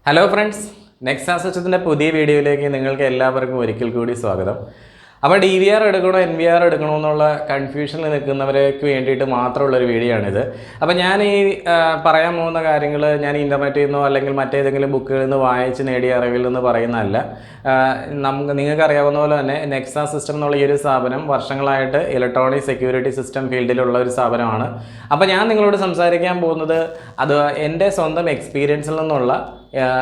Hello friends, next സിസ്റ്റത്തിൻ്റെ പുതിയ വീഡിയോയിലേക്ക് നിങ്ങൾക്ക് എല്ലാവർക്കും ഒരിക്കൽ കൂടി സ്വാഗതം. അപ്പോൾ DVR എടുക്കണോ NVR എടുക്കണോ എന്നുള്ള കൺഫ്യൂഷനിൽ നിൽക്കുന്നവർക്ക് വേണ്ടിയിട്ട് മാത്രമുള്ളൊരു വീഡിയോ ആണിത്. അപ്പോൾ ഞാൻ ഈ പറയാൻ പോകുന്ന കാര്യങ്ങൾ ഞാൻ ഇൻ്റർനെറ്റിൽ നിന്നോ അല്ലെങ്കിൽ മറ്റേതെങ്കിലും ബുക്കുകളിൽ നിന്ന് വായിച്ച് നേടിയ അറിവിൽ നിന്ന് പറയുന്നതല്ല. നിങ്ങൾക്ക് അറിയാവുന്ന പോലെ തന്നെ നെക്സ സിസ്റ്റം എന്നുള്ള ഈ ഒരു സ്ഥാപനം വർഷങ്ങളായിട്ട് ഇലക്ട്രോണിക് സെക്യൂരിറ്റി സിസ്റ്റം ഫീൽഡിലുള്ള ഒരു സ്ഥാപനമാണ്. അപ്പോൾ ഞാൻ നിങ്ങളോട് സംസാരിക്കാൻ പോകുന്നത് അത് എൻ്റെ സ്വന്തം എക്സ്പീരിയൻസിൽ നിന്നുള്ള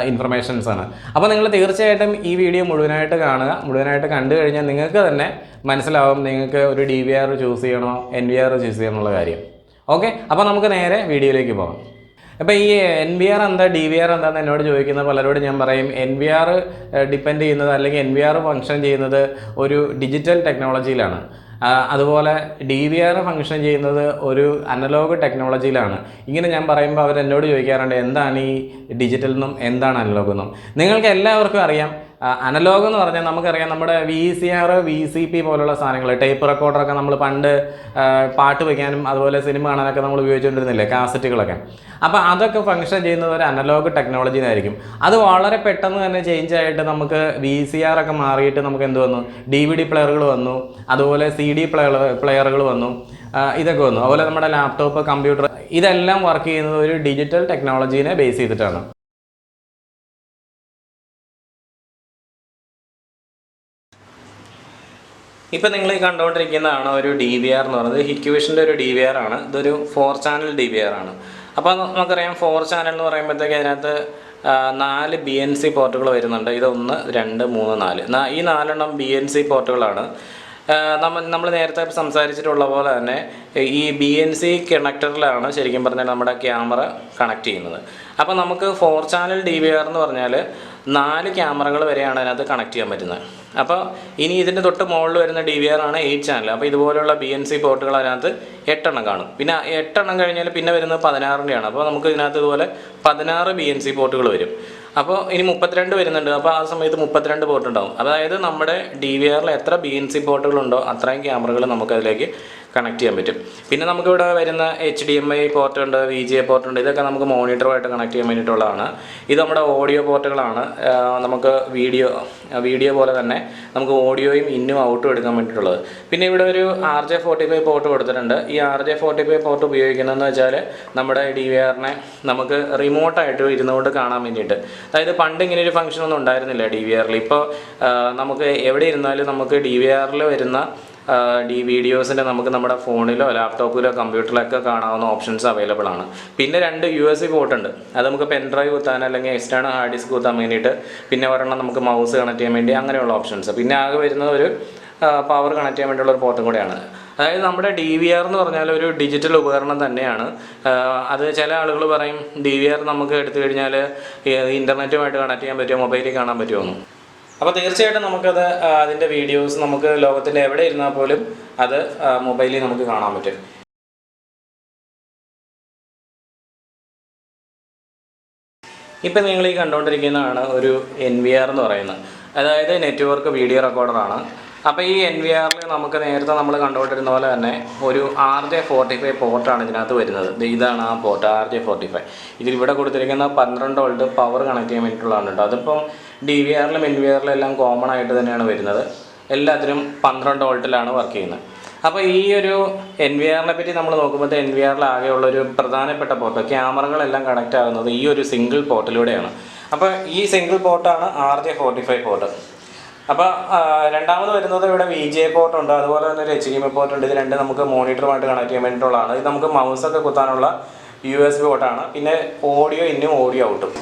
ഇൻഫർമേഷൻസ് ആണ്. അപ്പോൾ നിങ്ങൾ തീർച്ചയായിട്ടും ഈ വീഡിയോ മുഴുവനായിട്ട് കാണുക. മുഴുവനായിട്ട് കണ്ടു കഴിഞ്ഞാൽ നിങ്ങൾക്ക് തന്നെ മനസ്സിലാവും നിങ്ങൾക്ക് ഒരു DVR ചൂസ് ചെയ്യണോ NVR ചൂസ് ചെയ്യണോ എന്നുള്ള കാര്യം. ഓക്കെ, അപ്പോൾ നമുക്ക് നേരെ വീഡിയോയിലേക്ക് പോകാം. അപ്പോൾ ഈ NVR എന്താ DVR എന്താണെന്ന് എന്നോട് ചോദിക്കുന്ന പലരോട് ഞാൻ പറയും, NVR ഡിപ്പെൻഡ് ചെയ്യുന്നത് അല്ലെങ്കിൽ NVR ഫങ്ഷൻ ചെയ്യുന്നത് ഒരു ഡിജിറ്റൽ ടെക്നോളജിയിലാണ്. അതുപോലെ DVR ഫങ്ഷൻ ചെയ്യുന്നത് ഒരു അനലോഗ് ടെക്നോളജിയിലാണ്. ഇങ്ങനെ ഞാൻ പറയുമ്പോൾ അവർ എന്നോട് ചോദിക്കാറുണ്ട്, എന്താണ് ഈ ഡിജിറ്റൽ എന്നും എന്താണ് അനലോഗ് എന്നും. നിങ്ങൾക്ക് എല്ലാവർക്കും അറിയാം, അനലോഗ് എന്ന് പറഞ്ഞാൽ നമുക്കറിയാം നമ്മുടെ VCR VCP പോലുള്ള സാധനങ്ങൾ, ടേപ്പ് റെക്കോർഡറൊക്കെ നമ്മൾ പണ്ട് പാട്ട് വയ്ക്കാനും അതുപോലെ സിനിമ കാണാനൊക്കെ നമ്മൾ ഉപയോഗിച്ചുകൊണ്ടിരുന്നില്ലേ, കാസറ്റുകളൊക്കെ. അപ്പോൾ അതൊക്കെ ഫങ്ഷൻ ചെയ്യുന്നത് ഒരു അനലോഗ് ടെക്നോളജിയിലായിരിക്കും. അത് വളരെ പെട്ടെന്ന് തന്നെ ചേഞ്ച് ആയിട്ട് നമുക്ക് VCR ഒക്കെ മാറിയിട്ട് നമുക്ക് എന്ത് വന്നു, DVD പ്ലെയറുകൾ വന്നു, അതുപോലെ CD പ്ലെയറുകൾ വന്നു, ഇതൊക്കെ വന്നു. അതുപോലെ നമ്മുടെ ലാപ്ടോപ്പ്, കമ്പ്യൂട്ടർ, ഇതെല്ലാം വർക്ക് ചെയ്യുന്നത് ഒരു ഡിജിറ്റൽ ടെക്നോളജീനെ ബേസ് ചെയ്തിട്ടാണ്. ഇപ്പം നിങ്ങൾ ഈ കണ്ടുകൊണ്ടിരിക്കുന്നതാണ് ഒരു DVR എന്ന് പറയുന്നത്. ഹിക്വിഷൻ്റെ ഒരു DVR ആണ്. ഇതൊരു 4 ചാനൽ DVR ആണ്. അപ്പോൾ നമുക്കറിയാം 4 ചാനൽ എന്ന് പറയുമ്പോഴത്തേക്ക് അതിനകത്ത് 4 BNC പോർട്ടുകൾ വരുന്നുണ്ട്. ഇത് 1, 2, 3, 4. ഈ 4 BNC പോർട്ടുകളാണ്. നമ്മൾ നേരത്തെ സംസാരിച്ചിട്ടുള്ള പോലെ തന്നെ ഈ BNC കണക്ടറിലാണ് ശരിക്കും പറഞ്ഞാൽ നമ്മുടെ ക്യാമറ കണക്ട് ചെയ്യുന്നത്. അപ്പോൾ നമുക്ക് 4 ചാനൽ DVR എന്ന് പറഞ്ഞാൽ 4 ക്യാമറകൾ വരെയാണ് അതിനകത്ത് കണക്ട് ചെയ്യാൻ പറ്റുന്നത്. അപ്പോൾ ഇനി ഇതിൻ്റെ തൊട്ട് മുകളിൽ വരുന്ന DVR ആണ് 8 ചാനൽ. അപ്പോൾ ഇതുപോലെയുള്ള BNC പോർട്ടുകൾ അതിനകത്ത് 8 കാണും. പിന്നെ 8 കഴിഞ്ഞാൽ പിന്നെ വരുന്നത് 16 അപ്പോൾ നമുക്ക് ഇതിനകത്ത് ഇതുപോലെ 16 BNC പോർട്ടുകൾ വരും. അപ്പോൾ ഇനി 32 വരുന്നുണ്ട്. അപ്പോൾ ആ സമയത്ത് 32 പോർട്ട് ഉണ്ടാവും. അതായത് നമ്മുടെ DVRൽ എത്ര BNC പോർട്ടുകളുണ്ടോ അത്രയും ക്യാമറകൾ നമുക്കതിലേക്ക് കണക്ട് ചെയ്യാൻ പറ്റും. പിന്നെ നമുക്കിവിടെ വരുന്ന HDMI പോർട്ടുണ്ട്, VGA പോർട്ടുണ്ട്. ഇതൊക്കെ നമുക്ക് മോണിറ്ററുമായിട്ട് കണക്ട് ചെയ്യാൻ വേണ്ടിയിട്ടുള്ളതാണ്. ഇത് നമ്മുടെ ഓഡിയോ പോർട്ടുകളാണ്. നമുക്ക് വീഡിയോ പോലെ തന്നെ നമുക്ക് ഓഡിയോയും ഇന്നും ഔട്ടും എടുക്കാൻ വേണ്ടിയിട്ടുള്ളത്. പിന്നെ ഇവിടെ ഒരു RJ45 പോർട്ട് കൊടുത്തിട്ടുണ്ട്. ഈ RJ45 പോർട്ട് ഉപയോഗിക്കുന്നതെന്ന് വെച്ചാൽ നമ്മുടെ DVRനെ നമുക്ക് റിമോട്ടായിട്ട് ഇരുന്നുകൊണ്ട് കാണാൻ വേണ്ടിയിട്ട്. അതായത് പണ്ട് ഇങ്ങനെ ഒരു ഫംഗ്ഷൻ ഒന്നും ഉണ്ടായിരുന്നില്ല DVRൽ. ഇപ്പോൾ നമുക്ക് എവിടെ ഇരുന്നാലും നമുക്ക് DVRൽ വരുന്ന വീഡിയോസിൻ്റെ നമുക്ക് നമ്മുടെ ഫോണിലോ ലാപ്ടോപ്പിലോ കമ്പ്യൂട്ടറിലൊക്കെ കാണാവുന്ന ഓപ്ഷൻസ് അവൈലബിൾ ആണ്. പിന്നെ 2 USB പോർട്ട് ഉണ്ട്. അത് നമുക്ക് പെൻ ഡ്രൈവ് കുത്താൻ അല്ലെങ്കിൽ എക്സ്റ്റേണൽ ഹാർഡ് ഡിസ്ക് കുത്താൻ വേണ്ടിയിട്ട്, പിന്നെ ഒരെണ്ണം നമുക്ക് മൗസ് കണക്ട് ചെയ്യാൻ വേണ്ടി, അങ്ങനെയുള്ള ഓപ്ഷൻസ്. പിന്നെ ആകെ വരുന്നത് ഒരു പവർ കണക്ട് ചെയ്യാൻ വേണ്ടിയുള്ള ഒരു പോർട്ടും കൂടെയാണ്. അതായത് നമ്മുടെ DVR എന്ന് പറഞ്ഞാൽ ഒരു ഡിജിറ്റൽ ഉപകരണം തന്നെയാണ്. അത് ചില ആളുകൾ പറയും DVR നമുക്ക് എടുത്തു കഴിഞ്ഞാൽ ഇൻ്റർനെറ്റുമായിട്ട് കണക്ട് ചെയ്യാൻ പറ്റുമോ, മൊബൈലിൽ കാണാൻ പറ്റുമോ. അപ്പോൾ തീർച്ചയായിട്ടും നമുക്കത് അതിൻ്റെ വീഡിയോസ് നമുക്ക് ലോകത്തിൻ്റെ എവിടെ ഇരുന്നാൽ പോലും അത് മൊബൈലിൽ നമുക്ക് കാണാൻ പറ്റും. ഇപ്പം നിങ്ങൾ ഈ കണ്ടുകൊണ്ടിരിക്കുന്നതാണ് ഒരു NVR എന്ന് പറയുന്നത്. അതായത് നെറ്റ്വർക്ക് വീഡിയോ റെക്കോർഡറാണ്. അപ്പോൾ ഈ NVRൽ നമുക്ക് നേരത്തെ നമ്മൾ കണ്ടുകൊണ്ടിരുന്ന പോലെ തന്നെ ഒരു RJ45 പോർട്ടാണ് ഇതിനകത്ത് വരുന്നത്. ഇതാണ് ആ പോർട്ട് RJ45. ഇതിലിവിടെ കൊടുത്തിരിക്കുന്ന 12 വോൾട്ട് പവർ കണക്ട് ചെയ്യാൻ വേണ്ടിയിട്ടുള്ളതാണ് കേട്ടോ. അതിപ്പം DVRലും NVRലും എല്ലാം കോമൺ ആയിട്ട് തന്നെയാണ് വരുന്നത്. എല്ലാത്തിനും 12 വോൾട്ടിലാണ് വർക്ക് ചെയ്യുന്നത്. അപ്പോൾ ഈ ഒരു NVRനെ പറ്റി നമ്മൾ നോക്കുമ്പോൾ NVRൽ ആകെയുള്ളൊരു പ്രധാനപ്പെട്ട പോർട്ട്, ക്യാമറകളെല്ലാം കണക്റ്റ് ആകുന്നത് ഈ ഒരു സിംഗിൾ പോർട്ടിലൂടെയാണ്. അപ്പോൾ ഈ സിംഗിൾ പോർട്ടാണ് RJ45 പോർട്ട്. അപ്പോൾ രണ്ടാമത് വരുന്നത് ഇവിടെ VGA പോർട്ടുണ്ട്, അതുപോലെ തന്നെ ഒരു HDMI പോർട്ടുണ്ട്. ഇത് രണ്ട് നമുക്ക് മോണിറ്ററുമായിട്ട് കണക്ട് ചെയ്യാൻ വേണ്ടിയിട്ടുള്ളതാണ്. ഇത് നമുക്ക് മൗസൊക്കെ കുത്താനുള്ള USB പോർട്ടാണ്. പിന്നെ ഓഡിയോ ഇന്നും ഓഡിയോ ഔട്ടും.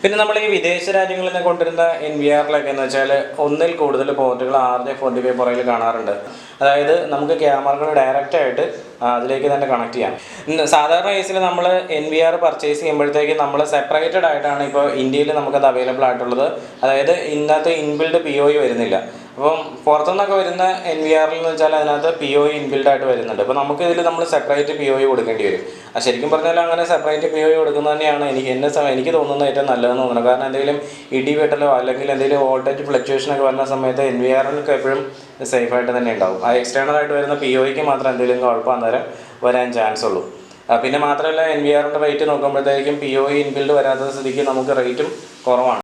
പിന്നെ നമ്മൾ ഈ വിദേശ രാജ്യങ്ങളിൽ നിന്ന് കൊണ്ടുവരുന്ന NVRലൊക്കെ എന്ന് വെച്ചാൽ ഒന്നിൽ കൂടുതൽ പോർട്ടുകൾ RJ45 പുറകിൽ കാണാറുണ്ട്. അതായത് നമുക്ക് ക്യാമറകൾ ഡയറക്റ്റായിട്ട് അതിലേക്ക് തന്നെ കണക്ട് ചെയ്യാം. സാധാരണ കേസിൽ നമ്മൾ NVR പർച്ചേസ് ചെയ്യുമ്പോഴത്തേക്ക് നമ്മൾ സെപ്പറേറ്റഡ് ആയിട്ടാണ് ഇപ്പോൾ ഇന്ത്യയിൽ നമുക്കത് അവൈലബിൾ ആയിട്ടുള്ളത്. അതായത് ഇന്നത്തെ ഇൻബിൽഡ് POE വരുന്നില്ല. അപ്പം പുറത്തുനിന്നൊക്കെ വരുന്ന NVRൽ എന്ന് വെച്ചാൽ അതിനകത്ത് POE ഇൻബിൽഡായിട്ട് വരുന്നുണ്ട്. അപ്പോൾ നമുക്കിതിൽ നമ്മൾ സെപ്പറേറ്റ് POE കൊടുക്കേണ്ടി വരും. ശരിക്കും പറഞ്ഞാൽ അങ്ങനെ സെപ്പറേറ്റ് POE കൊടുക്കുന്നത് തന്നെയാണ് എനിക്ക് തോന്നുന്നത് ഏറ്റവും നല്ലതെന്ന് തോന്നുന്നത്. കാരണം എന്തെങ്കിലും ഇടിവെട്ടലോ അല്ലെങ്കിൽ എന്തെങ്കിലും വോൾട്ടേജ് ഫ്ലക്ച്വേഷനൊക്കെ വരുന്ന സമയത്ത് NVRലൊക്കെ എപ്പോഴും സേഫായിട്ട് തന്നെ ഉണ്ടാവും. ആ എക്സ്റ്റേണലായിട്ട് വരുന്ന POEക്ക് മാത്രം എന്തെങ്കിലും കുഴപ്പം അന്നേരം വരാൻ ചാൻസ് ഉള്ളൂ. പിന്നെ മാത്രമല്ല NVRൻ്റെ റേറ്റ് നോക്കുമ്പോഴത്തേക്കും POE ഇൻബിൽഡ് വരാത്ത സ്ഥിതിക്ക് നമുക്ക് റേറ്റും കുറവാണ്.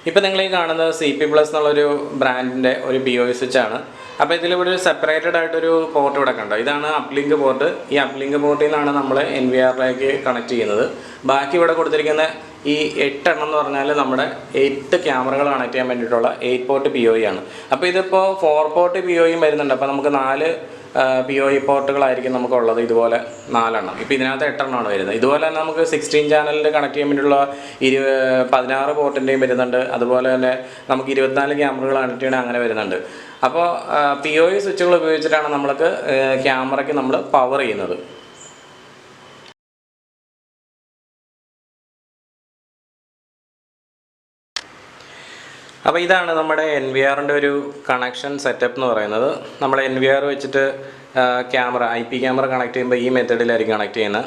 ഇപ്പോൾ നിങ്ങൾ ഈ കാണുന്നത് CP+ എന്നുള്ളൊരു ബ്രാൻഡിൻ്റെ ഒരു POE സ്വിച്ചാണ്. അപ്പോൾ ഇതിലിവിടെ ഒരു സെപ്പറേറ്റഡ് ആയിട്ടൊരു പോർട്ട് ഇവിടെ കണ്ടോ, ഇതാണ് അപ്ലിങ്ക് പോർട്ട്. ഈ അപ്ലിങ്ക് പോർട്ടിൽ നിന്നാണ് നമ്മൾ NVRലേക്ക് കണക്ട് ചെയ്യുന്നത്. ബാക്കി ഇവിടെ കൊടുത്തിരിക്കുന്ന ഈ 8 എണ്ണം എന്ന് പറഞ്ഞാൽ നമ്മുടെ 8 ക്യാമറകൾ കണക്ട് ചെയ്യാൻ വേണ്ടിയിട്ടുള്ള 8 പോർട്ട് POE ആണ്. അപ്പോൾ ഇതിപ്പോൾ 4 പോർട്ട് POEയും വരുന്നുണ്ട്. അപ്പോൾ നമുക്ക് 4 POE പോർട്ടുകളായിരിക്കും നമുക്കുള്ളത്, ഇതുപോലെ 4 എണ്ണം. ഇപ്പോൾ ഇതിനകത്ത് 8 എണ്ണമാണ് വരുന്നത്. ഇതുപോലെ തന്നെ നമുക്ക് 16 ചാനലിൽ കണക്ട് ചെയ്യാൻ വേണ്ടിയിട്ടുള്ള 16 പോർട്ടിൻ്റെയും വരുന്നുണ്ട്. അതുപോലെ തന്നെ നമുക്ക് 24 ക്യാമറകൾ കണക്ട് ചെയ്യണേ അങ്ങനെ വരുന്നുണ്ട്. അപ്പോൾ POE സ്വിച്ചുകൾ ഉപയോഗിച്ചിട്ടാണ് നമ്മൾക്ക് ക്യാമറയ്ക്ക് നമ്മൾ പവർ ചെയ്യുന്നത്. അപ്പോൾ ഇതാണ് നമ്മുടെ NVRൻ്റെ ഒരു കണക്ഷൻ സെറ്റപ്പ് എന്ന് പറയുന്നത്. നമ്മൾ NVR വെച്ചിട്ട് ക്യാമറ IP ക്യാമറ കണക്ട് ചെയ്യുമ്പോൾ ഈ മെത്തേഡിലായിരിക്കും കണക്ട് ചെയ്യുന്നത്.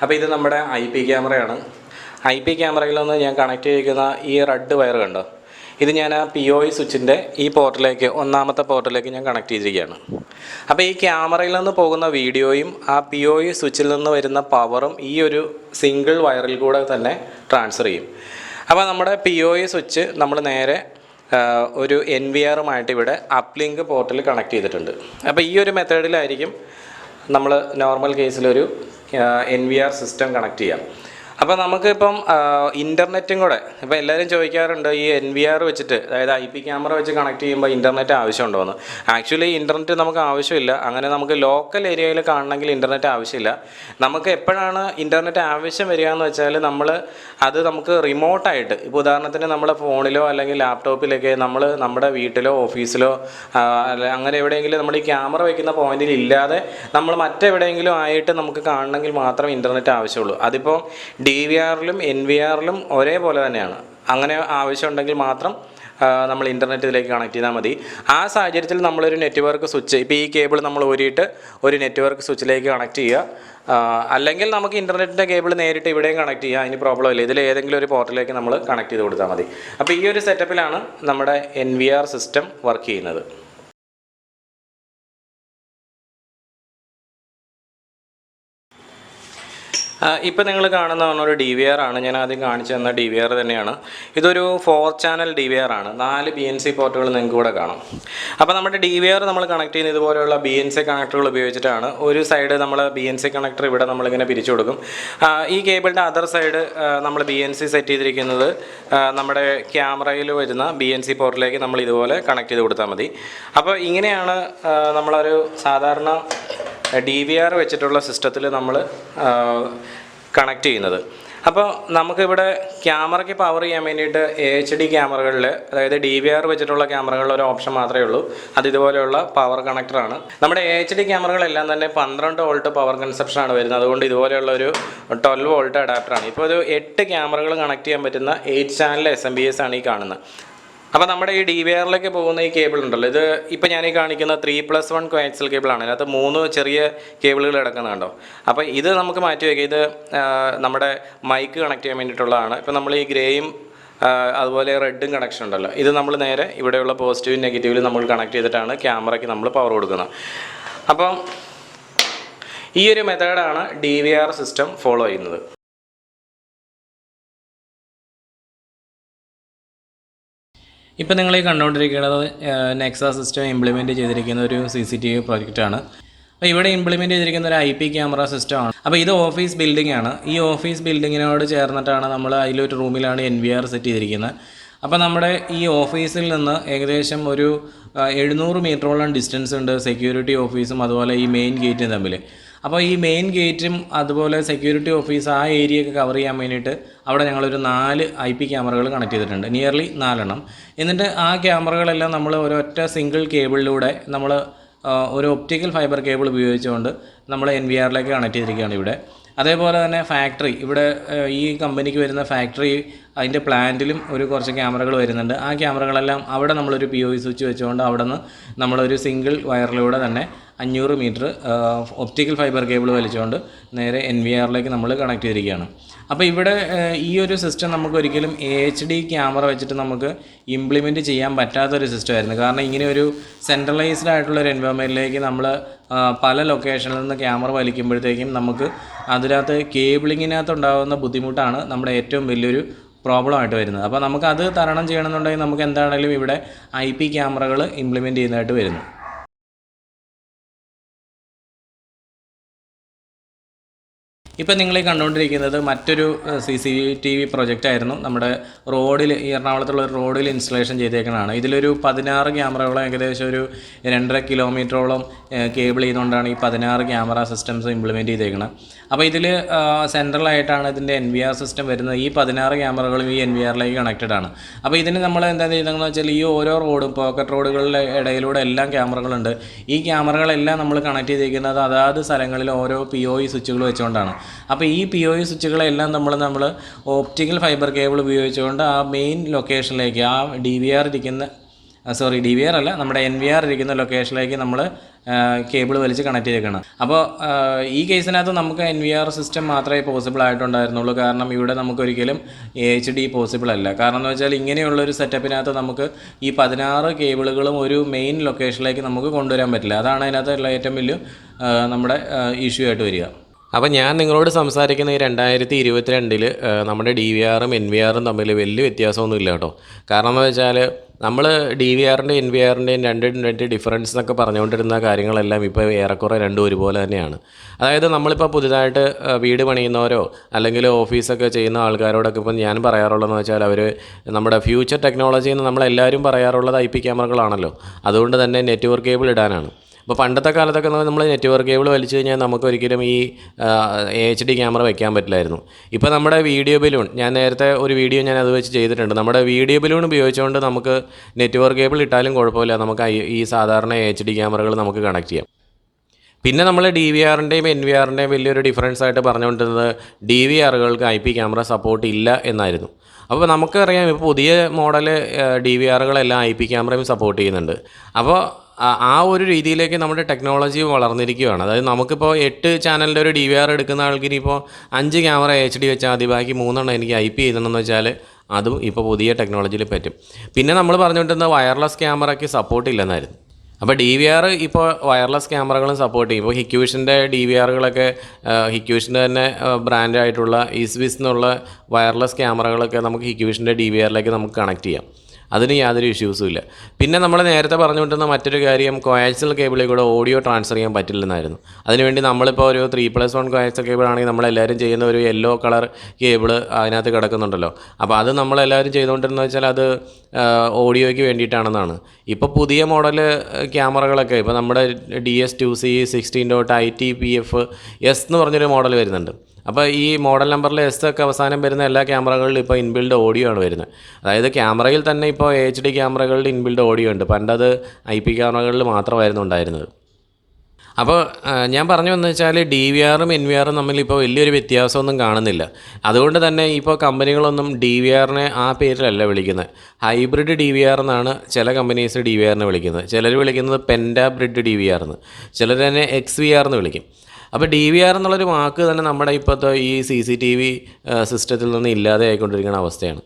അപ്പോൾ ഇത് നമ്മുടെ IP ക്യാമറയാണ്. IP ക്യാമറയിലൊന്ന് ഞാൻ കണക്ട് ചെയ്തിരിക്കുന്ന ഈ റെഡ് വയർ കണ്ടോ, ഇത് ഞാൻ ആ POE സ്വിച്ചിൻ്റെ ഈ പോർട്ടിലേക്ക്, ഒന്നാമത്തെ പോർട്ടിലേക്ക് ഞാൻ കണക്ട് ചെയ്തിരിക്കുകയാണ്. അപ്പോൾ ഈ ക്യാമറയിൽ നിന്ന് പോകുന്ന വീഡിയോയും ആ POE സ്വിച്ചിൽ നിന്ന് വരുന്ന പവറും ഈ ഒരു സിംഗിൾ വയറിൽ കൂടെ തന്നെ ട്രാൻസ്ഫർ ചെയ്യും. അപ്പോൾ നമ്മുടെ POE സ്വിച്ച് നമ്മൾ നേരെ ഒരു NVRുമായിട്ട് ഇവിടെ അപ്ലിങ്ക് പോർട്ടിൽ കണക്ട് ചെയ്തിട്ടുണ്ട്. അപ്പോൾ ഈ ഒരു മെത്തേഡിലായിരിക്കും നമ്മൾ നോർമൽ കേസിലൊരു NVR സിസ്റ്റം കണക്ട് ചെയ്യാം. അപ്പോൾ നമുക്കിപ്പം ഇൻ്റർനെറ്റും കൂടെ, ഇപ്പോൾ എല്ലാവരും ചോദിക്കാറുണ്ട് ഈ NVR വെച്ചിട്ട്, അതായത് IP ക്യാമറ വെച്ച് കണക്ട് ചെയ്യുമ്പോൾ ഇൻ്റർനെറ്റ് ആവശ്യമുണ്ടോ എന്ന്. ആക്ച്വലി ഇൻ്റർനെറ്റ് നമുക്ക് ആവശ്യമില്ല. അങ്ങനെ നമുക്ക് ലോക്കൽ ഏരിയയിൽ കാണണമെങ്കിൽ ഇൻ്റർനെറ്റ് ആവശ്യമില്ല. നമുക്ക് എപ്പോഴാണ് ഇൻ്റർനെറ്റ് ആവശ്യം വരിക എന്ന് വെച്ചാൽ നമുക്ക് റിമോട്ടായിട്ട്, ഇപ്പോൾ ഉദാഹരണത്തിന് നമ്മുടെ ഫോണിലോ അല്ലെങ്കിൽ ലാപ്ടോപ്പിലൊക്കെ നമ്മുടെ വീട്ടിലോ ഓഫീസിലോ അങ്ങനെ എവിടെയെങ്കിലും നമ്മുടെ ഈ ക്യാമറ വയ്ക്കുന്ന പോയിന്റിൽ ഇല്ലാതെ നമ്മൾ മറ്റെവിടെയെങ്കിലും ആയിട്ട് നമുക്ക് കാണണമെങ്കിൽ മാത്രം ഇൻ്റർനെറ്റ് ആവശ്യമുള്ളൂ. അതിപ്പോൾ DVRലും NVRലും ഒരേപോലെ തന്നെയാണ്. അങ്ങനെ ആവശ്യമുണ്ടെങ്കിൽ മാത്രം നമ്മൾ ഇൻ്റർനെറ്റ് ഇതിലേക്ക് കണക്ട് ചെയ്താൽ മതി. ആ സാഹചര്യത്തിൽ നമ്മളൊരു നെറ്റ്വർക്ക് സ്വിച്ച്, ഇപ്പോൾ ഈ കേബിൾ നമ്മൾ ഊരിയിട്ട് ഒരു നെറ്റ്വർക്ക് സ്വിച്ചിലേക്ക് കണക്ട് ചെയ്യുക. അല്ലെങ്കിൽ നമുക്ക് ഇൻ്റർനെറ്റിൻ്റെ കേബിൾ നേരിട്ട് ഇവിടെയും കണക്ട് ചെയ്യുക, അതിന് പ്രോബ്ലം ഇല്ല. ഇതിൽ ഏതെങ്കിലും ഒരു പോർട്ടിലേക്ക് നമ്മൾ കണക്ട് ചെയ്ത് കൊടുത്താൽ മതി. അപ്പോൾ ഈ ഒരു സെറ്റപ്പിലാണ് നമ്മുടെ NVR സിസ്റ്റം വർക്ക് ചെയ്യുന്നത്. ഇപ്പോൾ നിങ്ങൾ കാണുന്ന ഒരു DVR ആണ്. ഞാൻ ആദ്യം കാണിച്ചു തന്ന DVR തന്നെയാണ്. ഇതൊരു 4 ചാനൽ DVR ആണ്. 4 BNC പോർട്ടുകൾ നിങ്ങൾക്ക് ഇവിടെ കാണാം. അപ്പോൾ നമ്മുടെ DVR നമ്മൾ കണക്ട് ചെയ്യുന്ന ഇതുപോലെയുള്ള BNC കണക്ടറുകൾ ഉപയോഗിച്ചിട്ടാണ്. ഒരു സൈഡ് നമ്മൾ BNC കണക്ടർ ഇവിടെ നമ്മളിങ്ങനെ പിരിച്ചു കൊടുക്കും. ഈ കേബിളിൻ്റെ അതർ സൈഡ് നമ്മൾ BNC സെറ്റ് ചെയ്തിരിക്കുന്നത് നമ്മുടെ ക്യാമറയിൽ വരുന്ന BNC പോർട്ടിലേക്ക് നമ്മൾ ഇതുപോലെ കണക്ട് ചെയ്ത് കൊടുത്താൽ മതി. അപ്പോൾ ഇങ്ങനെയാണ് നമ്മളൊരു സാധാരണ DVR വെച്ചിട്ടുള്ള സിസ്റ്റത്തിൽ നമ്മൾ കണക്ട് ചെയ്യുന്നത്. അപ്പോൾ നമുക്കിവിടെ ക്യാമറയ്ക്ക് പവർ ചെയ്യാൻ വേണ്ടിയിട്ട് HD ക്യാമറകളിൽ, അതായത് DVR വെച്ചിട്ടുള്ള ക്യാമറകളിൽ ഒരു ഓപ്ഷൻ മാത്രമേ ഉള്ളൂ. അത് ഇതുപോലെയുള്ള പവർ കണക്ടറാണ്. നമ്മുടെ HD ക്യാമറകളെല്ലാം തന്നെ 12 വോൾട്ട് പവർ കൺസപ്ഷനാണ് വരുന്നത്. അതുകൊണ്ട് ഇതുപോലെയുള്ള ഒരു 12 വോൾട്ട് അഡാപ്റ്ററാണ്. ഇപ്പോൾ ഒരു 8 ക്യാമറകൾ കണക്ട് ചെയ്യാൻ പറ്റുന്ന 8 ചാനൽ SMBS ആണ് ഈ കാണുന്നത്. അപ്പോൾ നമ്മുടെ ഈ DVRലേക്ക് പോകുന്ന ഈ കേബിൾ ഉണ്ടല്ലോ, ഇത് ഇപ്പോൾ ഞാൻ ഈ കാണിക്കുന്ന 3+1 കോയാക്സിയൽ കേബിളാണ്. അതിനകത്ത് 3 ചെറിയ കേബിളുകൾ കിടക്കുന്നുണ്ടോ. അപ്പോൾ ഇത് നമുക്ക് മാറ്റി വയ്ക്കുക. ഇത് നമ്മുടെ മൈക്ക് കണക്ട് ചെയ്യാൻ വേണ്ടിയിട്ടുള്ളതാണ്. ഇപ്പോൾ നമ്മൾ ഈ ഗ്രേയും അതുപോലെ റെഡും കണക്ഷൻ ഉണ്ടല്ലോ, ഇത് നമ്മൾ നേരെ ഇവിടെയുള്ള പോസിറ്റീവും നെഗറ്റീവിലും നമ്മൾ കണക്ട് ചെയ്തിട്ടാണ് ക്യാമറയ്ക്ക് നമ്മൾ പവർ കൊടുക്കുന്നത്. അപ്പം ഈ ഒരു മെത്തേഡാണ് DVR സിസ്റ്റം ഫോളോ ചെയ്യുന്നത്. ഇപ്പോൾ നിങ്ങൾ ഈ കണ്ടുകൊണ്ടിരിക്കുന്നത് നെക്സ സിസ്റ്റം ഇംപ്ലിമെൻറ്റ് ചെയ്തിരിക്കുന്ന ഒരു CCTV പ്രോജക്റ്റാണ്. അപ്പോൾ ഇവിടെ ഇംപ്ലിമെൻറ്റ് ചെയ്തിരിക്കുന്ന ഒരു IP ക്യാമറ സിസ്റ്റമാണ്. അപ്പോൾ ഇത് ഓഫീസ് ബിൽഡിംഗ് ആണ്. ഈ ഓഫീസ് ബിൽഡിങ്ങിനോട് ചേർന്നിട്ടാണ് നമ്മൾ അതിലൊരു റൂമിലാണ് NVR സെറ്റ് ചെയ്തിരിക്കുന്നത്. അപ്പോൾ നമ്മുടെ ഈ ഓഫീസിൽ നിന്ന് ഏകദേശം ഒരു 700 മീറ്ററോളം ഡിസ്റ്റൻസ് ഉണ്ട് സെക്യൂരിറ്റി ഓഫീസും അതുപോലെ ഈ മെയിൻ ഗേറ്റും തമ്മിൽ. അപ്പോൾ ഈ മെയിൻ ഗേറ്റും അതുപോലെ സെക്യൂരിറ്റി ഓഫീസ് ആ ഏരിയയൊക്കെ കവർ ചെയ്യാൻ വേണ്ടിയിട്ട് അവിടെ ഞങ്ങളൊരു 4 IP ക്യാമറകൾ കണക്ട് ചെയ്തിട്ടുണ്ട്, നിയർലി 4 എണ്ണം. എന്നിട്ട് ആ ക്യാമറകളെല്ലാം നമ്മൾ ഒരൊറ്റ സിംഗിൾ കേബിളിലൂടെ നമ്മൾ ഒരു ഒപ്റ്റിക്കൽ ഫൈബർ കേബിൾ ഉപയോഗിച്ചുകൊണ്ട് നമ്മൾ NVRലേക്ക് കണക്ട് ചെയ്തിരിക്കുകയാണ് ഇവിടെ. അതേപോലെ തന്നെ ഫാക്ടറി, ഇവിടെ ഈ കമ്പനിക്ക് വരുന്ന ഫാക്ടറി അതിൻ്റെ പ്ലാന്റിലും കുറച്ച് ക്യാമറകൾ വരുന്നുണ്ട്. ആ ക്യാമറകളെല്ലാം അവിടെ നമ്മളൊരു POV സ്വിച്ച് വെച്ചുകൊണ്ട് അവിടെ നിന്ന് നമ്മളൊരു സിംഗിൾ വയറിലൂടെ തന്നെ 500 മീറ്റർ ഒപ്റ്റിക്കൽ ഫൈബർ കേബിൾ വലിച്ചുകൊണ്ട് നേരെ NVRലേക്ക് നമ്മൾ കണക്ട് ചെയ്തിരിക്കുകയാണ്. അപ്പോൾ ഇവിടെ ഈ ഒരു സിസ്റ്റം നമുക്ക് ഒരിക്കലും HD ക്യാമറ വെച്ചിട്ട് നമുക്ക് ഇംപ്ലിമെൻറ്റ് ചെയ്യാൻ പറ്റാത്തൊരു സിസ്റ്റമായിരുന്നു. കാരണം ഇങ്ങനെ ഒരു സെൻട്രലൈസ്ഡ് ആയിട്ടുള്ളൊരു എൻവയോൺമെൻറ്റിലേക്ക് നമ്മൾ പല ലൊക്കേഷനിൽ നിന്ന് ക്യാമറ വലിക്കുമ്പോഴത്തേക്കും നമുക്ക് അതിനകത്ത് കേബിളിങ്ങിനകത്ത് ഉണ്ടാകുന്ന ബുദ്ധിമുട്ടാണ് നമ്മുടെ ഏറ്റവും വലിയൊരു പ്രോബ്ലമായിട്ട് വരുന്നത്. അപ്പോൾ നമുക്കത് തരണം ചെയ്യണമെന്നുണ്ടെങ്കിൽ നമുക്ക് എന്താണെങ്കിലും ഇവിടെ IP ക്യാമറകൾ ഇംപ്ലിമെൻറ്റ് ചെയ്യുന്നതായിട്ട് വരുന്നു. ഇപ്പോൾ നിങ്ങൾ കണ്ടുകൊണ്ടിരിക്കുന്നത് മറ്റൊരു CCTV പ്രൊജക്റ്റായിരുന്നു. നമ്മുടെ റോഡിൽ, ഈ എറണാകുളത്തുള്ള ഒരു റോഡിൽ ഇൻസ്റ്റലേഷൻ ചെയ്തേക്കുന്നതാണ്. ഇതിലൊരു 16 ക്യാമറകളും ഏകദേശം ഒരു 2.5 കിലോമീറ്ററോളം കേബിൾ ചെയ്തുകൊണ്ടാണ് ഈ 16 ക്യാമറ സിസ്റ്റംസ് ഇംപ്ലിമെൻറ്റ് ചെയ്തേക്കുന്നത്. അപ്പോൾ ഇതിൽ സെൻട്രലായിട്ടാണ് ഇതിൻ്റെ NVR സിസ്റ്റം വരുന്നത്. ഈ 16 ക്യാമറകളും ഈ NVRലേക്ക് കണക്റ്റഡ് ആണ്. അപ്പോൾ ഇതിന് നമ്മൾ എന്താ ചെയ്തതെന്ന് വെച്ചാൽ ഈ ഓരോ റോഡും പോക്കറ്റ് റോഡുകളുടെ ഇടയിലൂടെ എല്ലാം ക്യാമറകളുണ്ട്. ഈ ക്യാമറകളെല്ലാം നമ്മൾ കണക്ട് ചെയ്തിരിക്കുന്നത് അതാത് സ്ഥലങ്ങളിൽ ഓരോ POV സ്വിച്ചുകൾ വെച്ചുകൊണ്ടാണ്. അപ്പോൾ ഈ POV സ്വിച്ചുകളെല്ലാം നമ്മൾ ഓപ്റ്റിക്കൽ ഫൈബർ കേബിൾ ഉപയോഗിച്ചുകൊണ്ട് ആ മെയിൻ ലൊക്കേഷനിലേക്ക്, ആ DVR അല്ല, നമ്മുടെ NVR ഇരിക്കുന്ന ലൊക്കേഷനിലേക്ക് നമ്മൾ കേബിൾ വലിച്ച് കണക്ട് ചെയ്തേക്കണം. അപ്പോൾ ഈ കേസിനകത്ത് നമുക്ക് NVR സിസ്റ്റം മാത്രമേ പോസിബിൾ ആയിട്ടുണ്ടായിരുന്നുള്ളൂ. കാരണം ഇവിടെ നമുക്കൊരിക്കലും HD പോസിബിൾ അല്ല. കാരണം എന്ന് വെച്ചാൽ ഇങ്ങനെയുള്ളൊരു സെറ്റപ്പിനകത്ത് നമുക്ക് ഈ 16 കേബിളുകളും ഒരു മെയിൻ ലൊക്കേഷനിലേക്ക് നമുക്ക് കൊണ്ടുവരാൻ പറ്റില്ല. അതാണ് അതിനകത്തുള്ള ഏറ്റവും വലിയ നമ്മുടെ ഇഷ്യൂ ആയിട്ട് വരിക. അപ്പോൾ ഞാൻ നിങ്ങളോട് സംസാരിക്കുന്ന ഈ 2022 നമ്മുടെ DVRും NVRും തമ്മിൽ വലിയ വ്യത്യാസമൊന്നുമില്ല കേട്ടോ. കാരണം എന്ന് വെച്ചാൽ നമ്മൾ DVRൻ്റെയും NVRൻ്റെയും രണ്ട് ഡിഫറൻസ് എന്നൊക്കെ പറഞ്ഞുകൊണ്ടിരുന്ന കാര്യങ്ങളെല്ലാം ഇപ്പോൾ ഏറെക്കുറെ രണ്ടും ഒരുപോലെ തന്നെയാണ്. അതായത് നമ്മളിപ്പോൾ പുതുതായിട്ട് വീട് പണിയുന്നവരോ അല്ലെങ്കിൽ ഓഫീസൊക്കെ ചെയ്യുന്ന ആൾക്കാരോടൊക്കെ ഇപ്പം ഞാൻ പറയാറുള്ളതെന്ന് വെച്ചാൽ അവർ നമ്മുടെ ഫ്യൂച്ചർ ടെക്നോളജി എന്ന് നമ്മളെല്ലാവരും പറയാറുള്ളത് IP ക്യാമറകളാണല്ലോ. അതുകൊണ്ട് തന്നെ നെറ്റ്വർക്ക് കേബിൾ ഇടാനാണ്. അപ്പോൾ പണ്ടത്തെ കാലത്തൊക്കെ നമ്മൾ നെറ്റ്വർക്ക് കേബിൾ വലിച്ചു കഴിഞ്ഞാൽ നമുക്കൊരിക്കലും ഈ HD ക്യാമറ വെക്കാൻ പറ്റില്ലായിരുന്നു. ഇപ്പോൾ നമ്മുടെ വീഡിയോ ബലൂൺ, ഞാൻ നേരത്തെ ഒരു വീഡിയോ ഞാൻ അത് വെച്ച് ചെയ്തിട്ടുണ്ട്. നമ്മുടെ വീഡിയോ ബലൂൺ ഉപയോഗിച്ചുകൊണ്ട് നമുക്ക് നെറ്റ്വർക്ക് കേബിൾ ഇട്ടാലും കുഴപ്പമില്ല, നമുക്ക് ഈ സാധാരണ HD ക്യാമറകൾ നമുക്ക് കണക്ട് ചെയ്യാം. പിന്നെ നമ്മൾ DVRൻ്റെയും NVRൻ്റെയും വലിയൊരു ഡിഫറൻസ് ആയിട്ട് പറഞ്ഞുകൊണ്ടിരുന്നത് DVRകൾക്ക് IP ക്യാമറ സപ്പോർട്ട് ഇല്ല എന്നായിരുന്നു. അപ്പോൾ നമുക്കറിയാം ഇപ്പോൾ പുതിയ മോഡൽ DVRകളെല്ലാം IP ക്യാമറയും സപ്പോർട്ട് ചെയ്യുന്നുണ്ട്. അപ്പോൾ ആ ഒരു രീതിയിലേക്ക് നമ്മുടെ ടെക്നോളജി വളർന്നിരിക്കുകയാണ്. അതായത് നമുക്കിപ്പോൾ 8 ചാനലിൻ്റെ ഒരു DVR എടുക്കുന്ന ആൾക്കിനി ഇപ്പോൾ 5 ക്യാമറ HD വെച്ചാൽ മതി, ബാക്കി 3 എനിക്ക് IP ചെയ്തണമെന്ന് വെച്ചാൽ അതും ഇപ്പോൾ പുതിയ ടെക്നോളജിയിൽ പറ്റും. പിന്നെ നമ്മൾ പറഞ്ഞുകൊണ്ടിരുന്ന വയർലെസ് ക്യാമറയ്ക്ക് സപ്പോർട്ട് ഇല്ലെന്നായിരുന്നു. അപ്പോൾ DVR ഇപ്പോൾ വയർലെസ് ക്യാമറകളും സപ്പോർട്ട് ചെയ്യും. ഇപ്പോൾ ഹിക്യൂഷൻ്റെ DVRകളൊക്കെ ഹിക്യൂഷൻ്റെ തന്നെ ബ്രാൻഡായിട്ടുള്ള ഈസ്വിസ് എന്നുള്ള വയർലെസ് ക്യാമറകളൊക്കെ നമുക്ക് ഹിക്യൂഷൻ്റെ DVRലേക്ക് നമുക്ക് കണക്ട് ചെയ്യാം. അതിന് യാതൊരു ഇഷ്യൂസും ഇല്ല. പിന്നെ നമ്മൾ നേരത്തെ പറഞ്ഞുകൊണ്ടിരുന്ന മറ്റൊരു കാര്യം, കോയാക്സിയൽ കേബിളിൽ കൂടെ ഓഡിയോ ട്രാൻസ്ഫർ ചെയ്യാൻ പറ്റില്ലെന്നായിരുന്നു. അതിനുവേണ്ടി നമ്മളിപ്പോൾ ഒരു 3+1 കോയാക്സിയൽ കേബിൾ ആണെങ്കിൽ നമ്മളെല്ലാവരും ചെയ്യുന്ന ഒരു യെല്ലോ കളർ കേബിൾ അതിനകത്ത് കിടക്കുന്നുണ്ടല്ലോ. അപ്പോൾ അത് നമ്മളെല്ലാവരും ചെയ്തുകൊണ്ടിരുന്നത് വെച്ചാൽ അത് ഓഡിയോയ്ക്ക് വേണ്ടിയിട്ടാണെന്നാണ്. ഇപ്പോൾ പുതിയ മോഡൽ ക്യാമറകളൊക്കെ ഇപ്പോൾ നമ്മുടെ DS2C 16.ITPF-S എന്ന് പറഞ്ഞൊരു മോഡൽ വരുന്നുണ്ട്. അപ്പോൾ ഈ മോഡൽ നമ്പറിൽ S ഒക്കെ അവസാനം വരുന്ന എല്ലാ ക്യാമറകളിലും ഇപ്പോൾ ഇൻബിൽഡ് ഓഡിയോ ആണ് വരുന്നത്. അതായത് ക്യാമറയിൽ തന്നെ ഇപ്പോൾ HD ക്യാമറകളിൽ ഇൻബിൽഡ് ഓഡിയോ ഉണ്ട്. പണ്ടത് IP ക്യാമറകളിൽ മാത്രമായിരുന്നു ഉണ്ടായിരുന്നത്. അപ്പോൾ ഞാൻ പറഞ്ഞു വന്നു വെച്ചാൽ DVRും NVRും തമ്മിൽ ഇപ്പോൾ വലിയൊരു വ്യത്യാസമൊന്നും കാണുന്നില്ല. അതുകൊണ്ട് തന്നെ ഇപ്പോൾ കമ്പനികളൊന്നും DVRനെ ആ പേരിലല്ല വിളിക്കുന്നത്. ഹൈബ്രിഡ് DVR എന്നാണ് ചില കമ്പനീസ് DVRനെ വിളിക്കുന്നത്. ചിലർ വിളിക്കുന്നത് പെൻറ്റാബ്രിഡ് DVR എന്ന്, ചിലർ തന്നെ XVR എന്ന് വിളിക്കും. അപ്പോൾ DVR എന്നുള്ളൊരു വാക്ക് തന്നെ നമ്മുടെ ഇപ്പോഴത്തെ ഈ CCTV സിസ്റ്റത്തിൽ നിന്ന് ഇല്ലാതെ ആയിക്കൊണ്ടിരിക്കുന്ന അവസ്ഥയാണ്.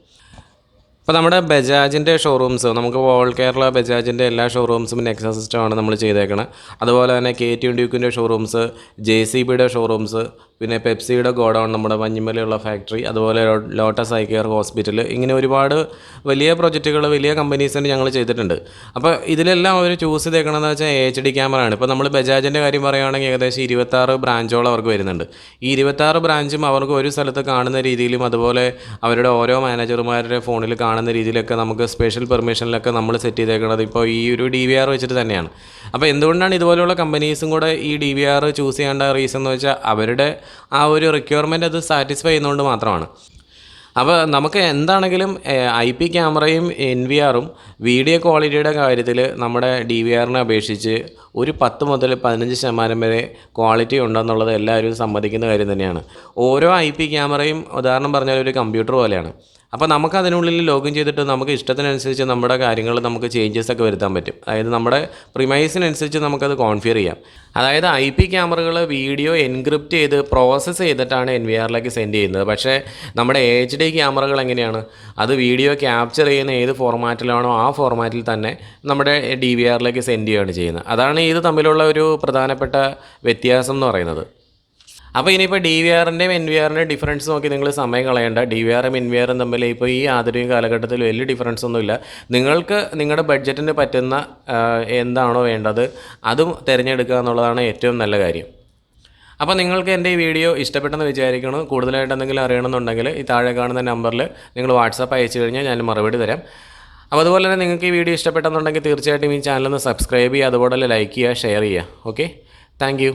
അപ്പോൾ നമ്മുടെ ബജാജിൻ്റെ ഷോറൂംസ്, നമുക്ക് ഓൾ കേരള ബജാജിൻ്റെ എല്ലാ ഷോറൂംസും നെക്സ സിസ്റ്റമാണ് നമ്മൾ ചെയ്തേക്കുന്നത്. അതുപോലെ തന്നെ KTM ഡ്യൂക്കിൻ്റെ ഷോറൂംസ്, JCBയുടെ ഷോറൂംസ്, പിന്നെ പെപ്സിയുടെ ഗോഡൗൺ, നമ്മുടെ മഞ്ഞുമലയുള്ള ഫാക്ടറി, അതുപോലെ ലോട്ടസ് ഐ കെയർ ഹോസ്പിറ്റൽ, ഇങ്ങനെ ഒരുപാട് വലിയ പ്രൊജക്റ്റുകൾ വലിയ കമ്പനീസിന് ഞങ്ങൾ ചെയ്തിട്ടുണ്ട്. അപ്പോൾ ഇതിലെല്ലാം അവർ ചൂസ് ചെയ്തേക്കണമെന്ന് വെച്ചാൽ HD ക്യാമറയാണ്. ഇപ്പോൾ നമ്മൾ ബജാജിൻ്റെ കാര്യം പറയുകയാണെങ്കിൽ ഏകദേശം 26 ബ്രാഞ്ചോളം അവർക്ക് വരുന്നുണ്ട്. ഈ 26 ബ്രാഞ്ചും അവർക്ക് ഒരു സ്ഥലത്ത് കാണുന്ന രീതിയിലും അതുപോലെ അവരുടെ ഓരോ മാനേജർമാരുടെ ഫോണിൽ കാണുന്ന രീതിയിലൊക്കെ നമുക്ക് സ്പെഷ്യൽ പെർമിഷനിലൊക്കെ നമ്മൾ സെറ്റ് ചെയ്തേക്കുന്നത് ഇപ്പോൾ ഈ ഒരു DVR വെച്ചിട്ട് തന്നെയാണ്. അപ്പോൾ എന്തുകൊണ്ടാണ് ഇതുപോലെയുള്ള കമ്പനീസും കൂടെ ഈ DVR ചൂസ് ചെയ്യേണ്ട റീസൺ എന്ന് വെച്ചാൽ അവരുടെ ആ ഒരു റിക്വയർമെൻറ്റ് അത് സാറ്റിസ്ഫൈ ചെയ്യുന്നതുകൊണ്ട് മാത്രമാണ്. അപ്പോൾ നമുക്ക് എന്താണെങ്കിലും IP ക്യാമറയും NVRും വീഡിയോ ക്വാളിറ്റിയുടെ കാര്യത്തിൽ നമ്മുടെ DVRനെ അപേക്ഷിച്ച് ഒരു 10 മുതൽ 15% വരെ ക്വാളിറ്റി ഉണ്ടെന്നുള്ളത് എല്ലാവരും സമ്മതിക്കുന്ന കാര്യം തന്നെയാണ്. ഓരോ IP ക്യാമറയും ഉദാഹരണം പറഞ്ഞാൽ ഒരു കമ്പ്യൂട്ടർ പോലെയാണ്. അപ്പോൾ നമുക്ക് അതിനുള്ളിൽ ലോഗിൻ ചെയ്തിട്ട് നമുക്ക് ഇഷ്ടത്തിനനുസരിച്ച് നമ്മുടെ കാര്യങ്ങൾ നമുക്ക് ചേഞ്ചസ് ഒക്കെ വരുത്താൻ പറ്റും. അതായത് നമ്മുടെ പ്രിമൈസിനനുസരിച്ച് നമുക്കത് കോൺഫിഗർ ചെയ്യാം. അതായത് IP ക്യാമറകൾ വീഡിയോ എൻക്രിപ്റ്റ് ചെയ്ത് പ്രോസസ്സ് ചെയ്തിട്ടാണ് NVRലേക്ക് സെൻഡ് ചെയ്യുന്നത്. പക്ഷേ നമ്മുടെ HD ക്യാമറകൾ എങ്ങനെയാണ്, അത് വീഡിയോ ക്യാപ്ചർ ചെയ്യുന്ന ഏത് ഫോർമാറ്റിലാണോ ആ ഫോർമാറ്റിൽ തന്നെ നമ്മുടെ DVRലേക്ക് സെൻഡ് ചെയ്യുകയാണ് ചെയ്യുന്നത്. അതാണ് ഇത് തമ്മിലുള്ള ഒരു പ്രധാനപ്പെട്ട വ്യത്യാസം എന്ന് പറയുന്നത്. അപ്പോൾ ഇനിയിപ്പോൾ DVRൻ്റെയും NVRൻ്റെയും ഡിഫറൻസ് നോക്കി നിങ്ങൾ സമയം കളയേണ്ട. DVRും NVRും തമ്മിൽ ഇപ്പോൾ ഈ ആധുനിക കാലഘട്ടത്തിൽ വലിയ ഡിഫറൻസ് ഒന്നുമില്ല. നിങ്ങൾക്ക് നിങ്ങളുടെ ബഡ്ജറ്റിന് പറ്റുന്ന എന്താണോ വേണ്ടത് അതും തിരഞ്ഞെടുക്കുക എന്നുള്ളതാണ് ഏറ്റവും നല്ല കാര്യം. അപ്പോൾ നിങ്ങൾക്ക് എൻ്റെ ഈ വീഡിയോ ഇഷ്ടപ്പെട്ടെന്ന് വിചാരിക്കണം. കൂടുതലായിട്ട് എന്തെങ്കിലും അറിയണമെന്നുണ്ടെങ്കിൽ ഈ താഴെ കാണുന്ന നമ്പറിൽ നിങ്ങൾ വാട്സാപ്പ് അയച്ചു കഴിഞ്ഞാൽ ഞാൻ മറുപടി തരാം. അപ്പോൾ അതുപോലെ തന്നെ നിങ്ങൾക്ക് ഈ വീഡിയോ ഇഷ്ടപ്പെട്ടെന്നുണ്ടെങ്കിൽ തീർച്ചയായിട്ടും ഈ ചാനലൊന്ന് സബ്സ്ക്രൈബ് ചെയ്യുക, അതുപോലെ ലൈക്ക് ചെയ്യുക, ഷെയർ ചെയ്യുക. Okay, thank you.